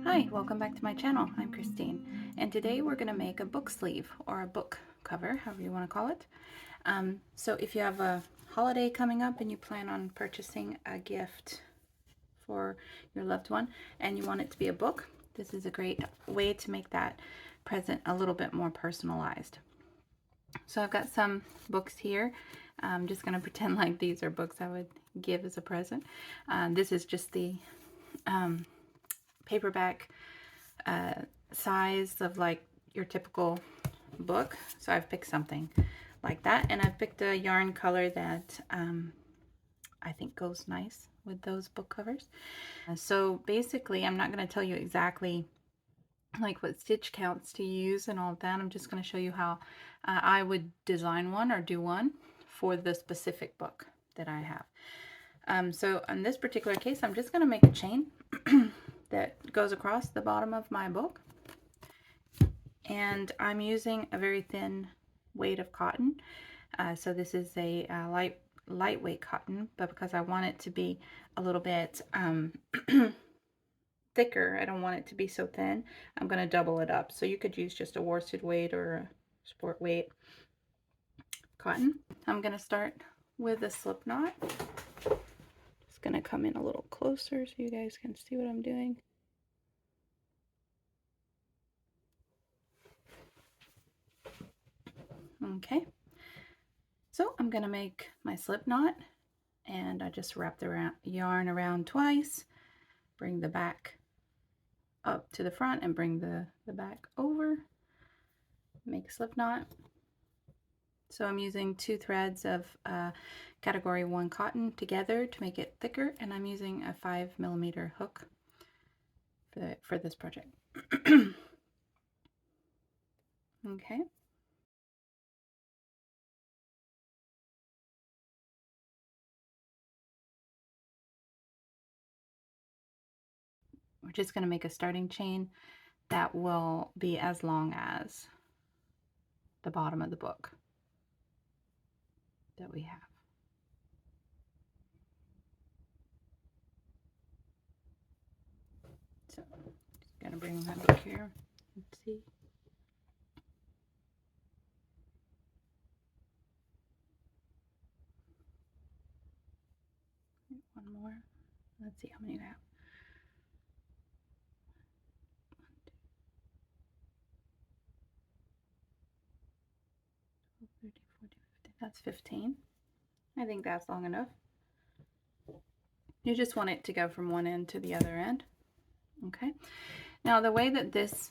Hi, welcome back to my channel. I'm Christine, and today we're going to make a book sleeve or a book cover, however you want to call it. So if you have a holiday coming up and you plan on purchasing a gift for your loved one and you want it to be a book, this is a great way to make that present a little bit more personalized. So I've got some books here. I'm just going to pretend like these are books I would give as a present. This is just the paperback size of like your typical book. So I've picked something like that, and I've picked a yarn color that I think goes nice with those book covers. So basically I'm not going to tell you exactly like what stitch counts to use and all of that. I'm just going to show you how I would design one or do one for the specific book that I have. So in this particular case, I'm just going to make a chain that goes across the bottom of my book, and I'm using a very thin weight of cotton. So this is a lightweight cotton, but because I want it to be a little bit thicker, I don't want it to be so thin, I'm going to double it up. So you could use just a worsted weight or a sport weight cotton. I'm going to start with a slip knot. Just going to come in a little closer so you guys can see what I'm doing. Okay, so I'm going to make my slip knot, and I just wrap the yarn around twice, bring the back up to the front and bring the back over, make a slip knot. So I'm using 2 threads of category 1 cotton together to make it thicker, and I'm using a 5mm hook for this project. Okay. We're just going to make a starting chain that will be as long as the bottom of the book that we have. So just going to bring my book here. Let's see. One more. Let's see how many we have. 30, 40, 50. That's 15. I think that's long enough. You just want it to go from one end to the other end. Okay. Now the way that this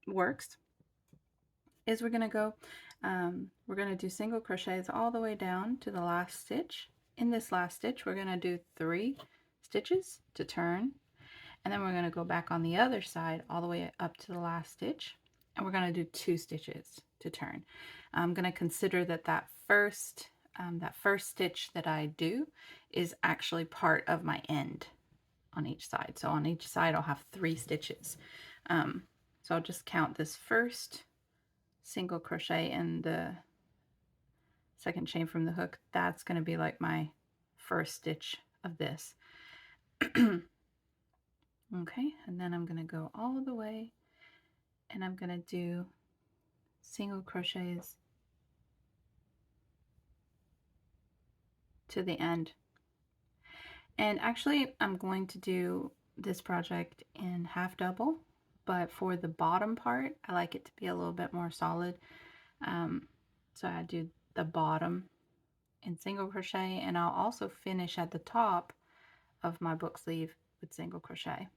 works is we're going to do single crochets all the way down to the last stitch. In this last stitch, we're going to do 3 stitches to turn, and then we're going to go back on the other side all the way up to the last stitch, and we're going to do 2 stitches to turn. I'm going to consider that first stitch that I do is actually part of my end on each side. So on each side I'll have 3 stitches. So I'll just count this first single crochet in the second chain from the hook. That's going to be like my first stitch of this. Okay, and then I'm going to go all the way, and I'm going to do single crochets to the end. And actually I'm going to do this project in half double, but for the bottom part I like it to be a little bit more solid. So I do the bottom in single crochet, and I'll also finish at the top of my book sleeve with single crochet.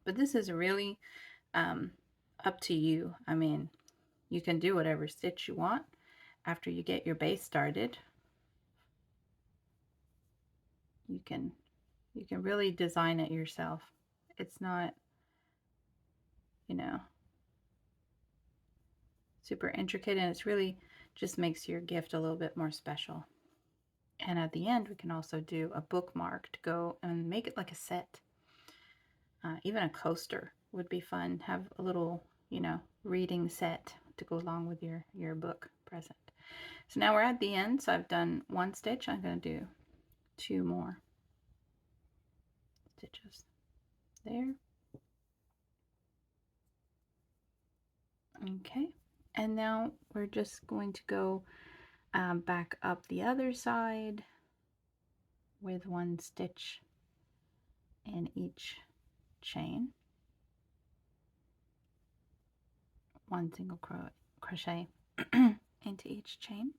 But this is really up to you. I mean, you can do whatever stitch you want after you get your base started. You can really design it yourself. It's not, you know, super intricate, and it's really just makes your gift a little bit more special. And at the end we can also do a bookmark to go and make it like a set. Even a coaster would be fun. Have a little, you know, reading set to go along with your book present. So now we're at the end. So I've done 1 stitch. I'm going to do 2 more. stitches there. Okay, and now we're just going to go back up the other side with 1 stitch in each chain, 1 single crochet into each chain.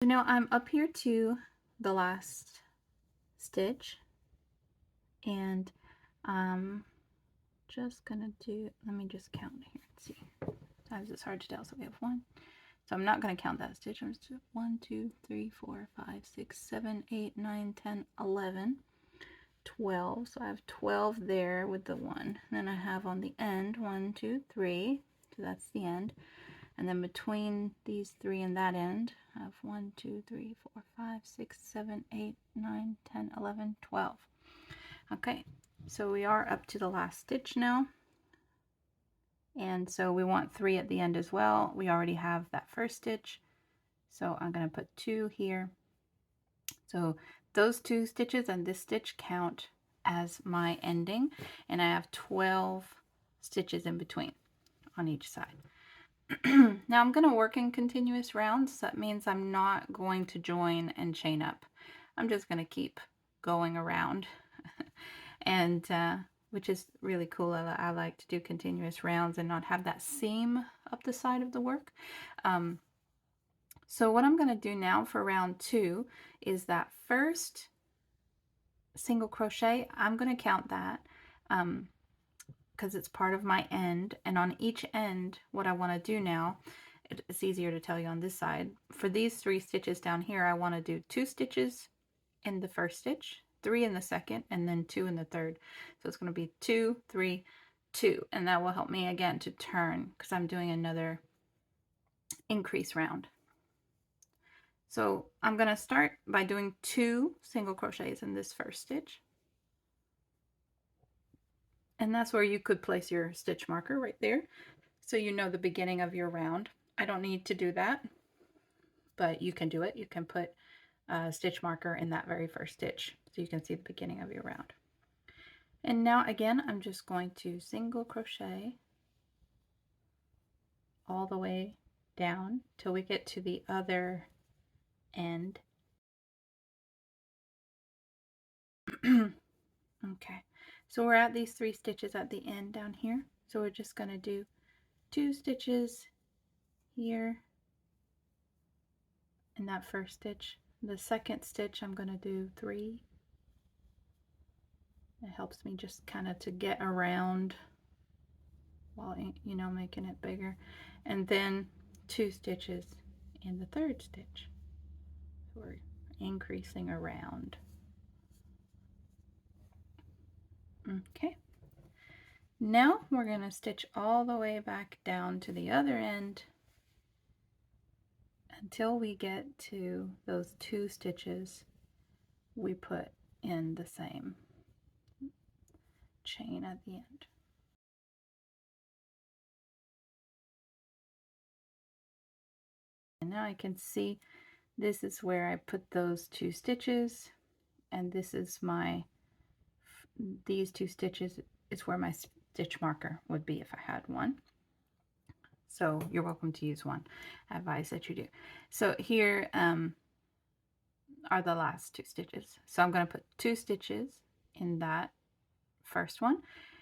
So now I'm up here to the last stitch, and I'm just gonna do, let me just count here and see. Sometimes it's hard to tell. So we have 1. So I'm not going to count that stitch. I'm just 1, 2, 3, 4, 5, 6, 7, 8, 9, 10, 11, 12. So I have 12 there with the 1. And then I have on the end 1, 2, 3. So that's the end. And then between these 3 and that end, I have 1, 2, 3, 4, 5, 6, 7, 8, 9, 10, 11, 12. Okay, so we are up to the last stitch now. And so we want 3 at the end as well. We already have that first stitch, so I'm going to put 2 here. So those 2 stitches and this stitch count as my ending, and I have 12 stitches in between on each side. Now I'm going to work in continuous rounds, so that means I'm not going to join and chain up. I'm just going to keep going around and which is really cool. I like to do continuous rounds and not have that seam up the side of the work. So what I'm going to do now for round 2 is that first single crochet, I'm going to count that because it's part of my end, and on each end what I want to do now, it's easier to tell you on this side. For these 3 stitches down here, I want to do 2 stitches in the first stitch, 3 in the second, and then 2 in the third. So it's going to be 2, 3, 2, and that will help me again to turn because I'm doing another increase round. So I'm going to start by doing 2 single crochets in this first stitch, and that's where you could place your stitch marker right there, so you know the beginning of your round. I don't need to do that, but you can do it. You can put a stitch marker in that very first stitch so you can see the beginning of your round. And now again, I'm just going to single crochet all the way down till we get to the other end. Okay, so we're at these 3 stitches at the end down here. So we're just going to do 2 stitches here in that first stitch. The second stitch I'm going to do 3. It helps me just kind of to get around while, you know, making it bigger. And then 2 stitches in the third stitch. So we're increasing around. Okay. Now we're going to stitch all the way back down to the other end until we get to those 2 stitches we put in the same chain at the end. And now I can see this is where I put those 2 stitches, and this is my, these 2 stitches is where my stitch marker would be if I had one. So you're welcome to use one. I advise that you do. So here are the last 2 stitches. So I'm going to put 2 stitches in that first one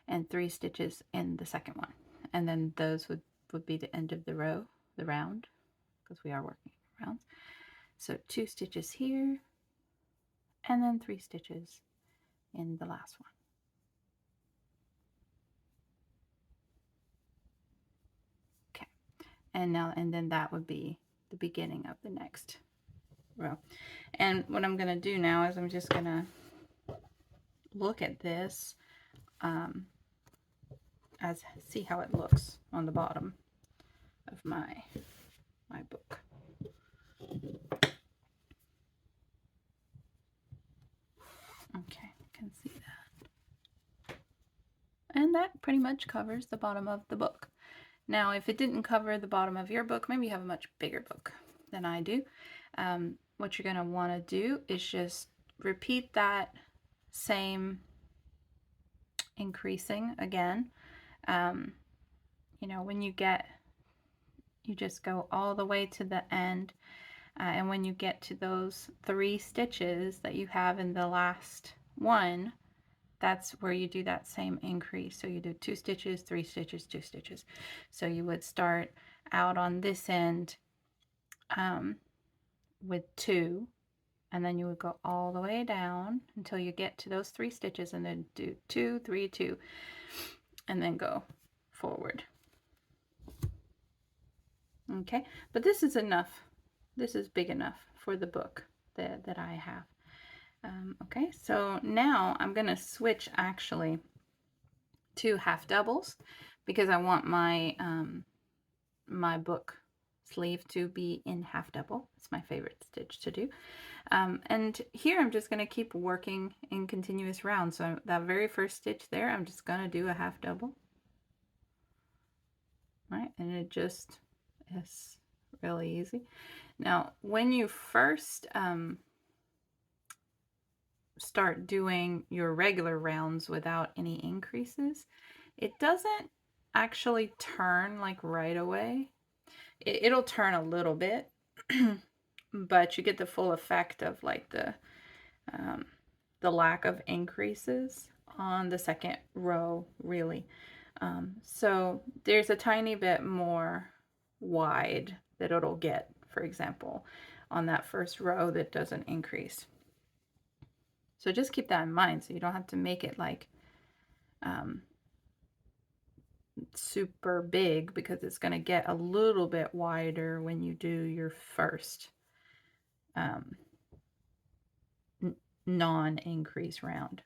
and 3 stitches in the second one. And then those would be the end of the row, the round, because we are working rounds. So 2 stitches here and then 3 stitches in the last one. Okay, and now, and then that would be the beginning of the next row. And what I'm going to do now is I'm just going to look at this as see how it looks on the bottom of my book. Okay, you can see that. And that pretty much covers the bottom of the book. Now, if it didn't cover the bottom of your book, maybe you have a much bigger book than I do. What you're going to want to do is just repeat that same increasing again. You know, when you just go all the way to the end. And when you get to those 3 stitches that you have in the last one, that's where you do that same increase. So you do 2 stitches, 3 stitches, 2 stitches. So you would start out on this end with 2, and then you would go all the way down until you get to those 3 stitches, and then do 2, 3, 2, and then go forward. Okay, but this is enough. This is big enough for the book that I have. Okay, so now I'm going to switch actually to half doubles because I want my my book sleeve to be in half double. It's my favorite stitch to do. And here I'm just going to keep working in continuous rounds. So that very first stitch there, I'm just going to do a half double. Right, and it just is really easy. Now, when you first start doing your regular rounds without any increases, it doesn't actually turn like right away. It'll turn a little bit, but you get the full effect of like the lack of increases on the second row, really. So there's a tiny bit more wide that it'll get, for example, on that first row that doesn't increase. So just keep that in mind so you don't have to make it like super big, because it's going to get a little bit wider when you do your first non-increase round.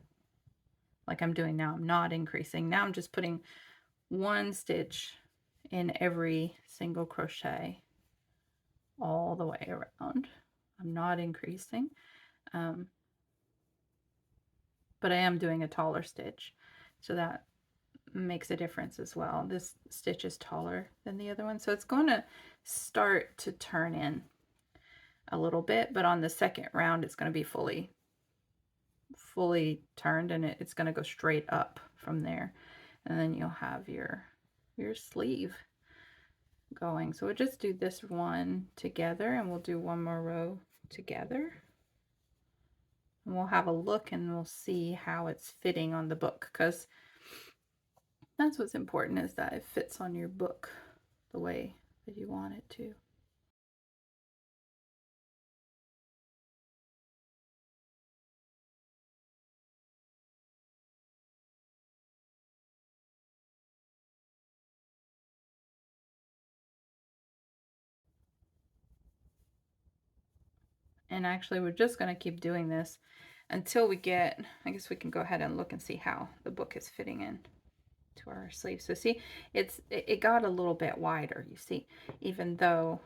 Like I'm doing now, I'm not increasing. Now I'm just putting 1 stitch in every single crochet all the way around. I'm not increasing. But I am doing a taller stitch, so that makes a difference as well. This stitch is taller than the other one, so it's going to start to turn in a little bit, but on the second round it's going to be fully turned, and it's going to go straight up from there, and then you'll have your sleeve going. So we'll just do this one together, and we'll do one more row together. And we'll have a look and we'll see how it's fitting on the book, because that's what's important, is that it fits on your book the way that you want it to. And actually we're just going to keep doing this until we get, I guess we can go ahead and look and see how the book is fitting in to our sleeve. So see, it got a little bit wider, you see, even though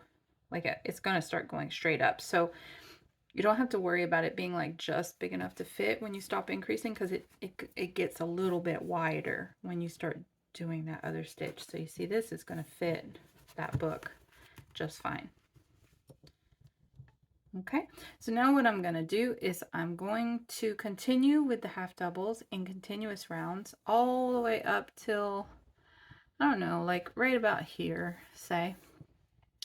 like it's going to start going straight up. So you don't have to worry about it being like just big enough to fit when you stop increasing, because it gets a little bit wider when you start doing that other stitch. So you see, this is going to fit that book just fine. Okay, so now what I'm going to do is I'm going to continue with the half doubles in continuous rounds all the way up till, I don't know, like right about here, say,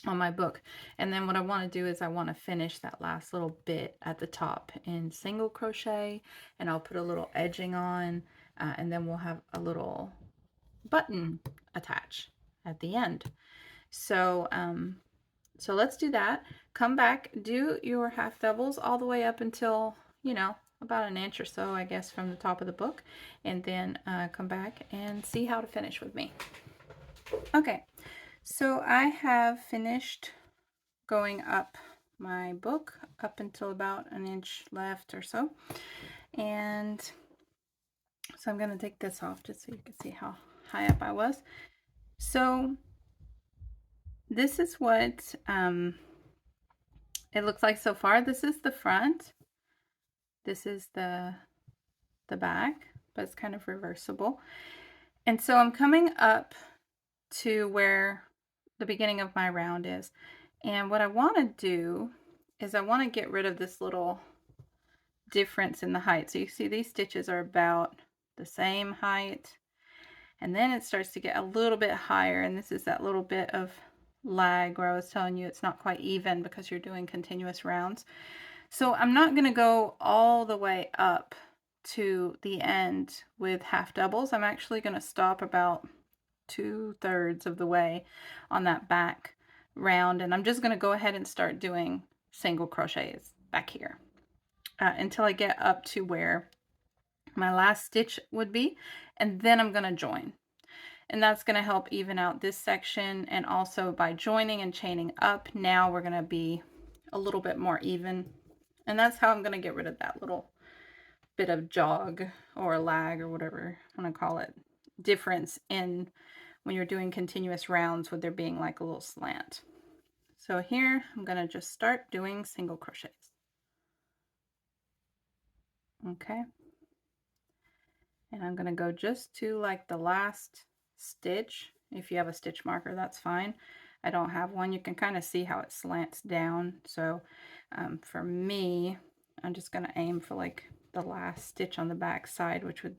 on my book. And then what I want to do is I want to finish that last little bit at the top in single crochet, and I'll put a little edging on, and then we'll have a little button attach at the end. So so let's do that. Come back, do your half doubles all the way up until, you know, about 1 inch or so, I guess, from the top of the book, and then come back and see how to finish with me. Okay, so I have finished going up my book up until about 1 inch left or so, and so I'm going to take this off just so you can see how high up I was. So this is what it looks like so far. This is the front. This is the back, but it's kind of reversible. And so I'm coming up to where the beginning of my round is. And what I want to do is I want to get rid of this little difference in the height. So you see these stitches are about the same height, and then it starts to get a little bit higher, and this is that little bit of lag where I was telling you it's not quite even because you're doing continuous rounds. So I'm not going to go all the way up to the end with half doubles. I'm actually going to stop about 2/3 of the way on that back round, and I'm just going to go ahead and start doing single crochets back here until I get up to where my last stitch would be, and then I'm going to join. And that's going to help even out this section, and also by joining and chaining up, now we're going to be a little bit more even. And that's how I'm going to get rid of that little bit of jog or lag or whatever I want to call it difference in when you're doing continuous rounds with there being like a little slant. So here I'm going to just start doing single crochets. Okay. And I'm going to go just to like the last stitch. If you have a stitch marker, that's fine. I don't have one. You can kind of see how it slants down. So for me, I'm just going to aim for like the last stitch on the back side, which would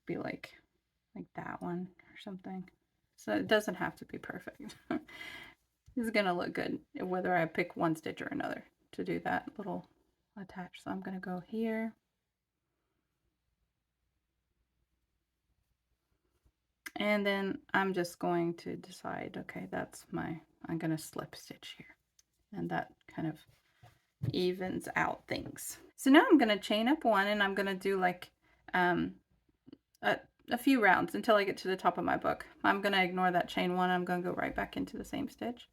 be like that one or something. So it doesn't have to be perfect. This is going to look good whether I pick one stitch or another to do that little attach. So I'm going to go here. And then I'm just going to decide, okay, that's I'm going to slip stitch here. And that kind of evens out things. So now I'm going to chain up one, and I'm going to do like a few rounds until I get to the top of my book. I'm going to ignore that chain one. I'm going to go right back into the same stitch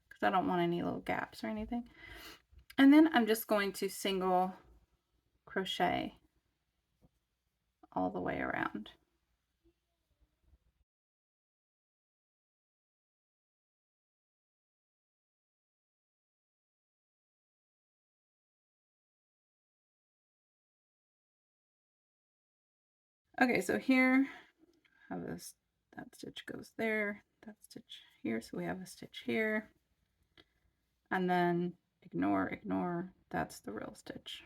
because I don't want any little gaps or anything. And then I'm just going to single crochet all the way around. Okay, so here I have this, that stitch goes there, that stitch here, so we have a stitch here, and then ignore, that's the real stitch.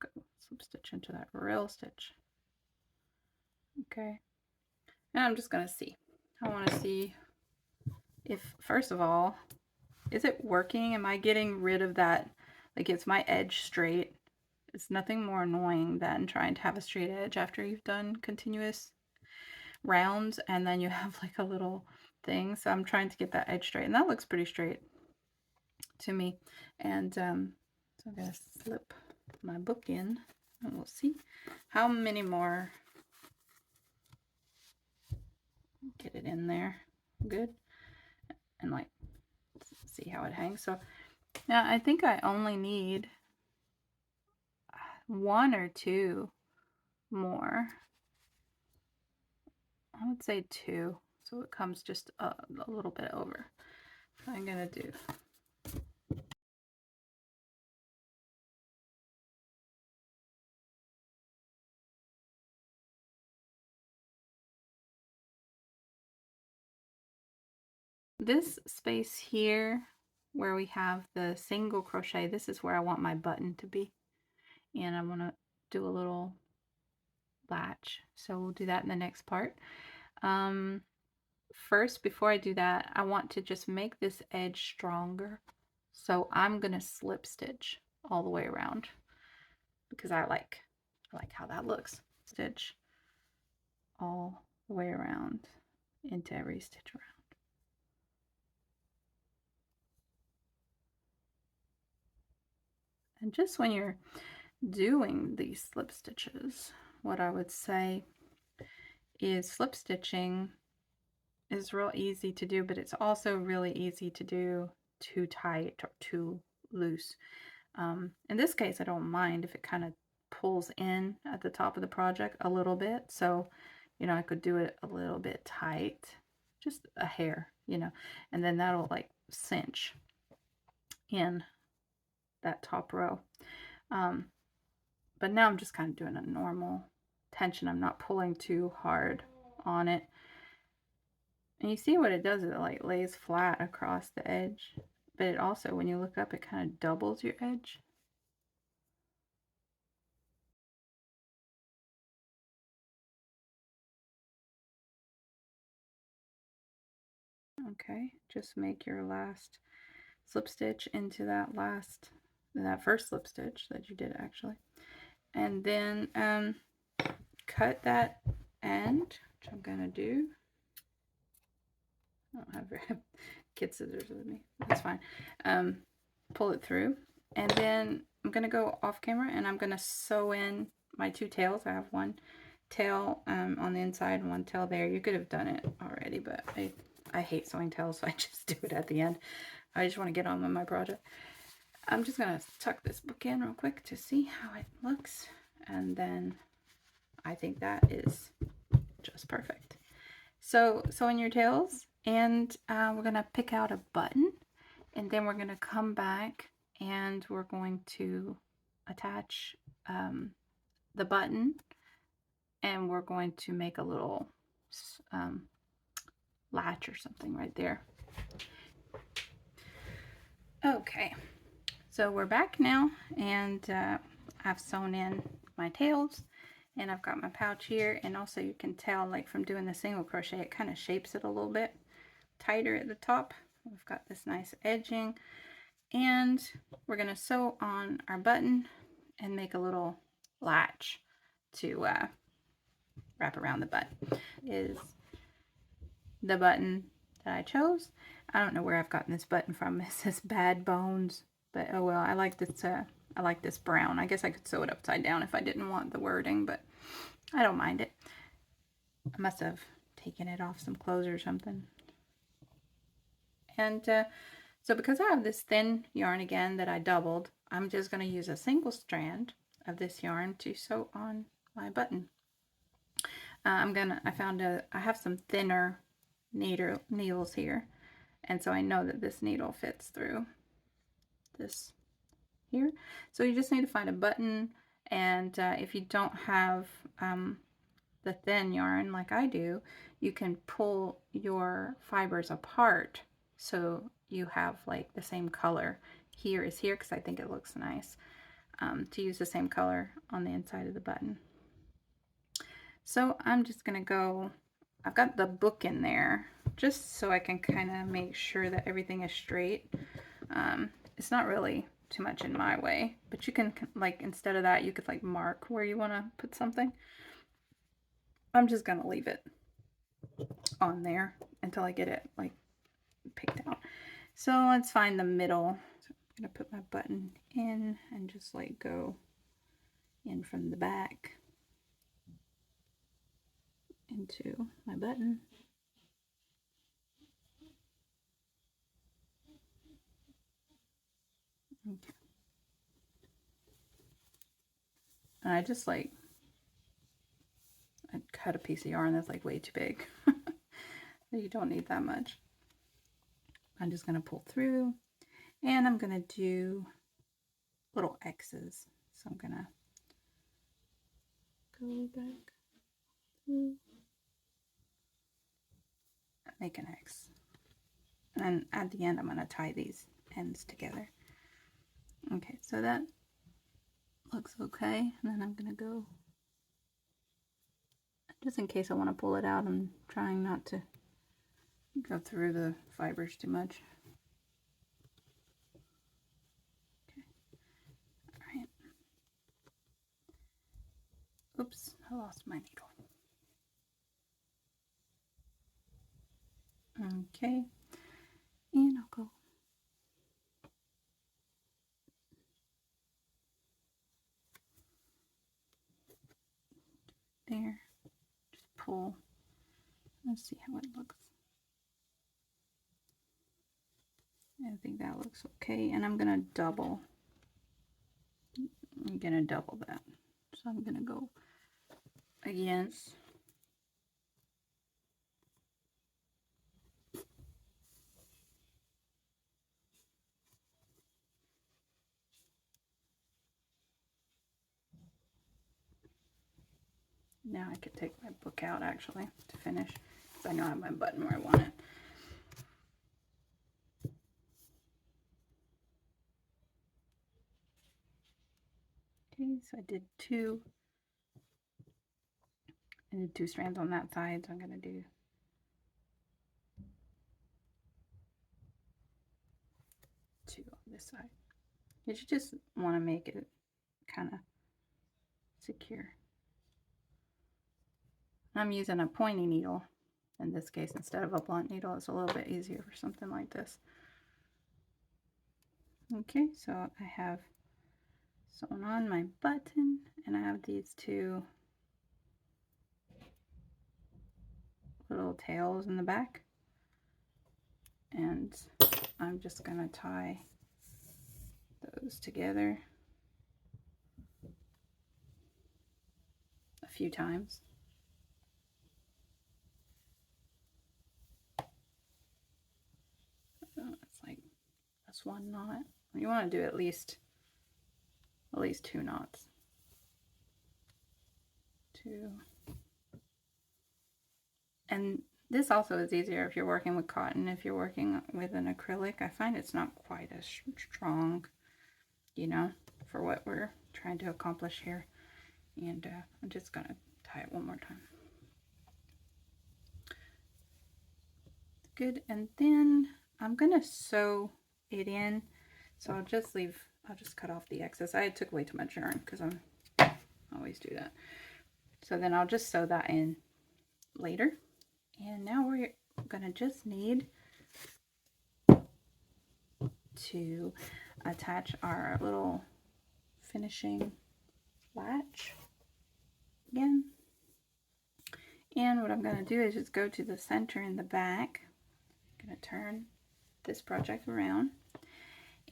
Go slip stitch into that real stitch. Okay, and I'm just gonna see. I want to see if, first of all, is it working? Am I getting rid of that? Like, is my edge straight? It's nothing more annoying than trying to have a straight edge after you've done continuous rounds and then you have like a little thing. So I'm trying to get that edge straight, and that looks pretty straight to me. And so I'm going to slip my book in, and we'll see how many more. Get it in there good, and like see how it hangs. So now I think I only need 1 or 2 more. I would say 2, so it comes just a little bit over. I'm gonna do this space here where we have the single crochet. This is where I want my button to be, and I want to do a little latch, so we'll do that in the next part. First, before I do that, I want to just make this edge stronger, so I'm gonna slip stitch all the way around because I like how that looks. Stitch all the way around into every stitch around. And just when you're doing these slip stitches, what I would say is slip stitching is real easy to do, but it's also really easy to do too tight or too loose. In this case, I don't mind if it kind of pulls in at the top of the project a little bit. So, you know, I could do it a little bit tight, just a hair, you know, and then that'll like cinch in that top row. But now I'm just kind of doing a normal tension. I'm not pulling too hard on it. And you see what it does is it like lays flat across the edge, but it also, when you look up, it kind of doubles your edge. Okay, just make your last slip stitch into that first slip stitch that you did actually. And then cut that end, which I'm gonna do. I don't have kid scissors with me. That's fine. Pull it through, and then I'm gonna go off camera and I'm gonna sew in my two tails. I have one tail on the inside and one tail there. You could have done it already, but I hate sewing tails, so I just do it at the end. I just want to get on with my project. I'm just gonna tuck this book in real quick to see how it looks, and then I think that is just perfect. So sew in your tails, and we're gonna pick out a button, and then we're gonna come back and we're going to attach the button, and we're going to make a little latch or something right there. Okay, so we're back now, and I've sewn in my tails, and I've got my pouch here, and also you can tell, like, from doing the single crochet, it kind of shapes it a little bit tighter at the top. We've got this nice edging, and we're going to sew on our button and make a little latch to wrap around the button. Is the button that I chose. I don't know where I've gotten this button from. It says Bad Bones, but oh well. I like this brown. I guess I could sew it upside down if I didn't want the wording, but I don't mind it. I must have taken it off some clothes or something. And so because I have this thin yarn again that I doubled, I'm just going to use a single strand of this yarn to sew on my button. I have some thinner needles here, and so I know that this needle fits through this here. So you just need to find a button, and if you don't have the thin yarn like I do, you can pull your fibers apart so you have like the same color. Here is here because I think it looks nice to use the same color on the inside of the button. So I'm just gonna go, I've got the book in there just so I can kind of make sure that everything is straight. It's not really too much in my way, but you can, like, instead of that, you could like mark where you want to put something. I'm just gonna leave it on there until I get it like picked out. So let's find the middle. So I'm gonna put my button in and just like go in from the back into my button. Okay. And I just like, I cut a piece of yarn that's like way too big. You don't need that much. I'm just going to pull through, and I'm going to do little X's. So I'm going to go back through, make an X. And at the end, I'm going to tie these ends together. Okay, so that looks okay. And then I'm going to go, just in case I want to pull it out, I'm trying not to go through the fibers too much. Okay, all right. Oops, I lost my needle. Okay, and I'll go there, just pull. Let's see how it looks. I think that looks okay, and I'm gonna double. I'm gonna double that. So I'm gonna go again. Now I could take my book out actually to finish. because I know I have my button where I want it. Okay, so I did two strands on that side, so I'm going to do two on this side. You just want to make it kind of secure. I'm using a pointy needle in this case instead of a blunt needle. It's a little bit easier for something like this. Okay, so I have sewn on my button, and I have these two little tails in the back, and I'm just going to tie those together a few times. It's like that's one knot. You want to do at least 2 knots. 2. And this also is easier if you're working with cotton. If you're working with an acrylic, I find it's not quite as strong, you know, for what we're trying to accomplish here. And I'm just going to tie it one more time. Good. And then I'm going to sew it in. So I'll just cut off the excess. I took way too much yarn because I always do that. So then I'll just sew that in later. And now we're gonna just need to attach our little finishing latch again. And what I'm gonna do is just go to the center in the back. I'm gonna turn this project around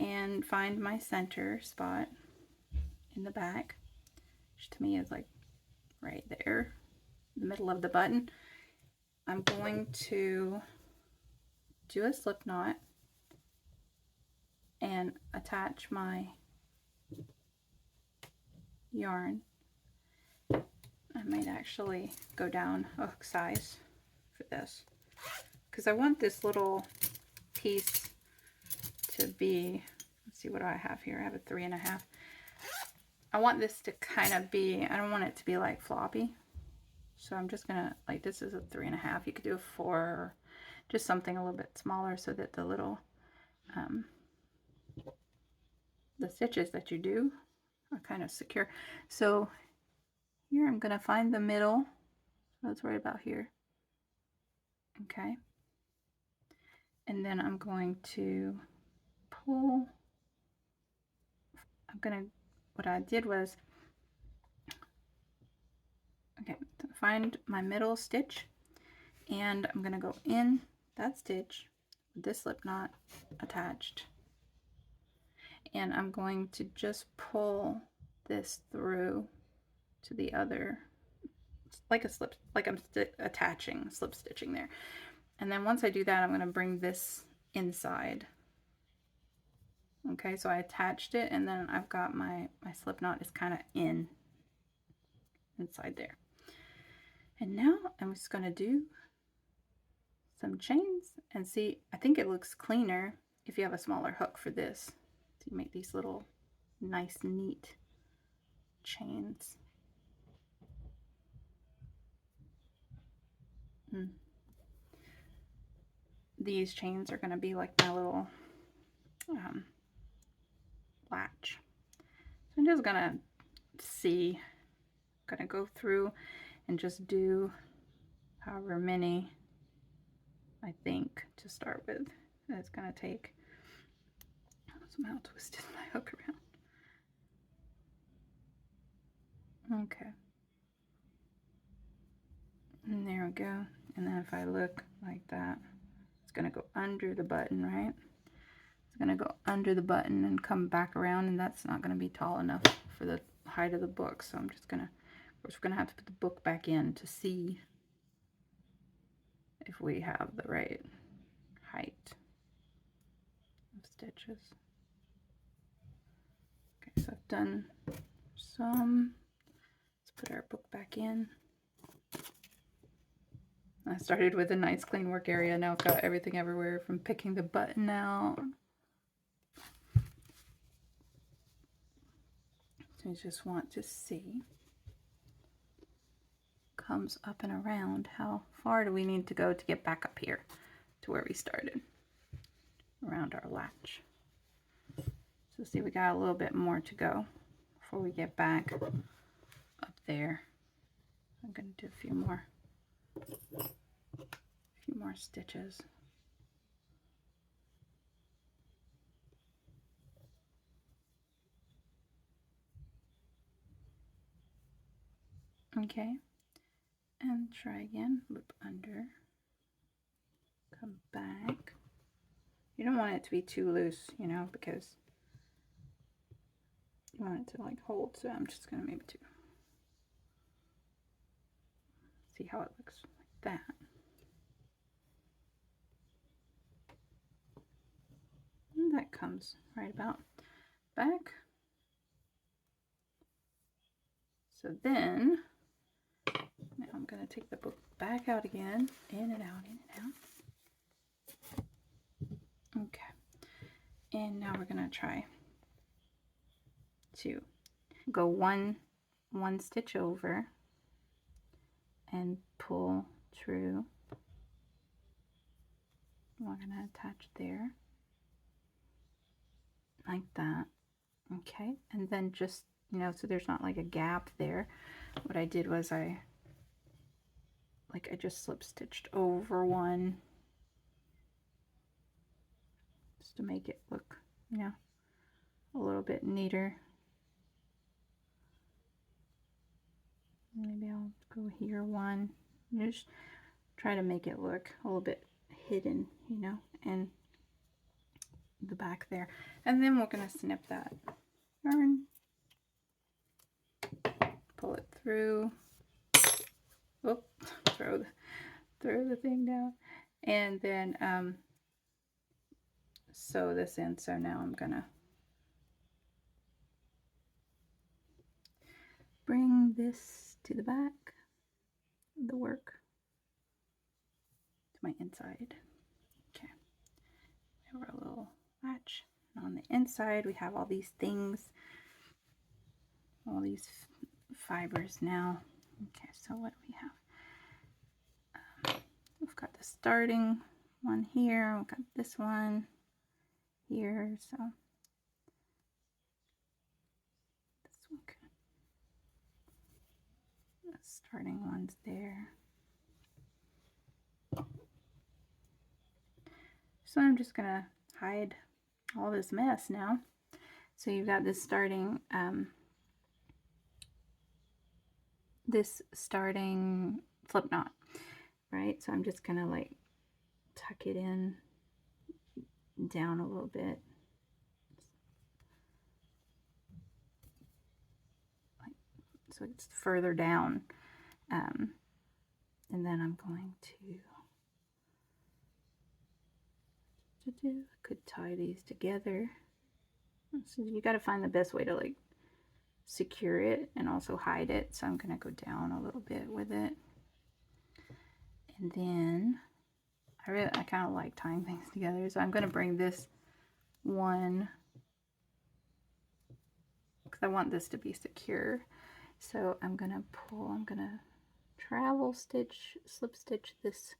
and find my center spot in the back, which to me is like right there, the middle of the button. I'm going to do a slip knot and attach my yarn. I might actually go down a hook size for this because I want this little piece to be, let's see, what do I have here? I have a 3.5. I want this to kind of be, I don't want it to be like floppy. So I'm just gonna, like, this is a 3.5. You could do a 4 or just something a little bit smaller so that the little, the stitches that you do are kind of secure. So here I'm gonna find the middle. So that's right about here. Okay. And then I'm going to pull, what I did was, okay, find my middle stitch, and I'm gonna go in that stitch with this slip knot attached, and I'm going to just pull this through to the other, like a slip, like I'm attaching, slip stitching there. And then once I do that, I'm going to bring this inside. Okay, so I attached it, and then I've got my slip knot is kind of inside there. And now I'm just going to do some chains and see. I think it looks cleaner if you have a smaller hook for this. So you make these little nice, neat chains. These chains are going to be like my little latch. So I'm just going to see, I'm going to go through and just do however many I think to start with. And it's going to take, somehow twisted my hook around. Okay. And there we go. And then if I look like that, it's going to go under the button, right? It's going to go under the button and come back around, and that's not going to be tall enough for the height of the book. So I'm just going to, of course, we're going to have to put the book back in to see if we have the right height of stitches. Okay, so I've done some. Let's put our book back in. I started with a nice clean work area. Now I've got everything everywhere from picking the button out. So you just want to see, comes up and around, how far do we need to go to get back up here to where we started, around our latch. So see, we got a little bit more to go before we get back up there. I'm going to do a few more stitches. Okay, and try again, loop under, come back. You don't want it to be too loose, you know, because you want it to like hold, so I'm just going to maybe see how it looks like that. And that comes right about back. So then, now I'm going to take the book back out again, in and out, in and out. Okay, and now we're going to try to go one stitch over and pull through. We're going to attach there, like that. Okay, and then just, you know, so there's not like a gap there. What I did was I just slip stitched over one, just to make it look, you know, a little bit neater. Maybe I'll go here one. Just try to make it look a little bit hidden, you know, in the back there. And then we're going to snip that yarn, pull it through. Oop, throw the thing down, and then sew this in. So now I'm gonna bring this to the back of the work, to my inside. Okay, we have our little latch, and on the inside we have all these things, all these fibers now. Okay, so what do we have? We've got the starting one here, we've got this one here, so this one could, the starting one's there. So I'm just gonna hide all this mess now. So you've got this starting slip knot, right? So I'm just gonna like tuck it in down a little bit, like, so it's further down, and then I'm going to I could tie these together. So you got to find the best way to like secure it and also hide it. So I'm going to go down a little bit with it, and then I kind of like tying things together, so I'm going to bring this one, because I want this to be secure. So I'm going to travel stitch, slip stitch this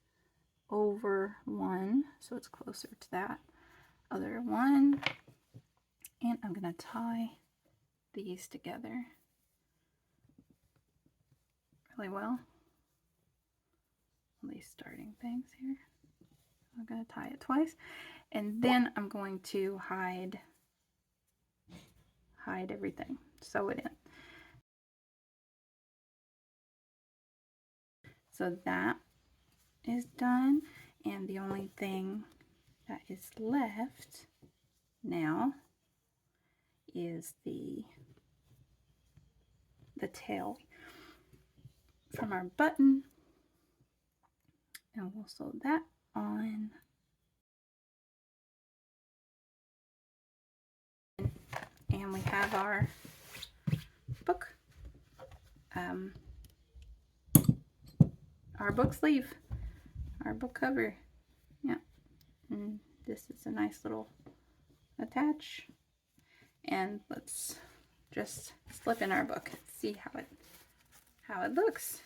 over one so it's closer to that other one, and I'm going to tie these together really well, all these starting things here. I'm going to tie it twice, and then I'm going to hide everything, sew it in. So that is done, and the only thing that is left now is the tail from our button, and we'll sew that on. And we have our book sleeve our book cover. Yeah, and this is a nice little attach. And let's just slip in our book, see how it looks.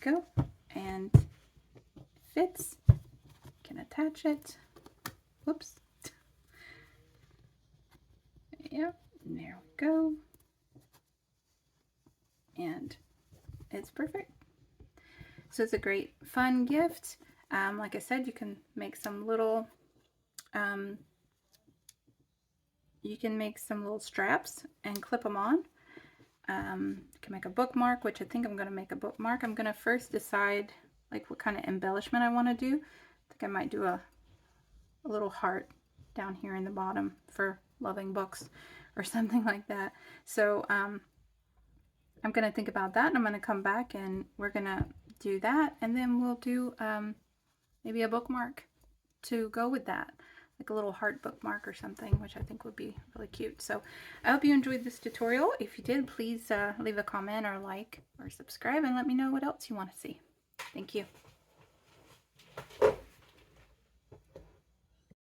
Go, and fits. Can attach it. Whoops. Yep, there we go. And it's perfect. So it's a great fun gift. Like I said, you can make some little straps and clip them on. You can make a bookmark, which I think I'm going to make a bookmark. I'm going to first decide like what kind of embellishment I want to do. I think I might do a little heart down here in the bottom for loving books or something like that. So I'm going to think about that, and I'm going to come back and we're going to do that, and then we'll do maybe a bookmark to go with that, like a little heart bookmark or something, which I think would be really cute. So I hope you enjoyed this tutorial. If you did, please leave a comment or like or subscribe and let me know what else you want to see. Thank you.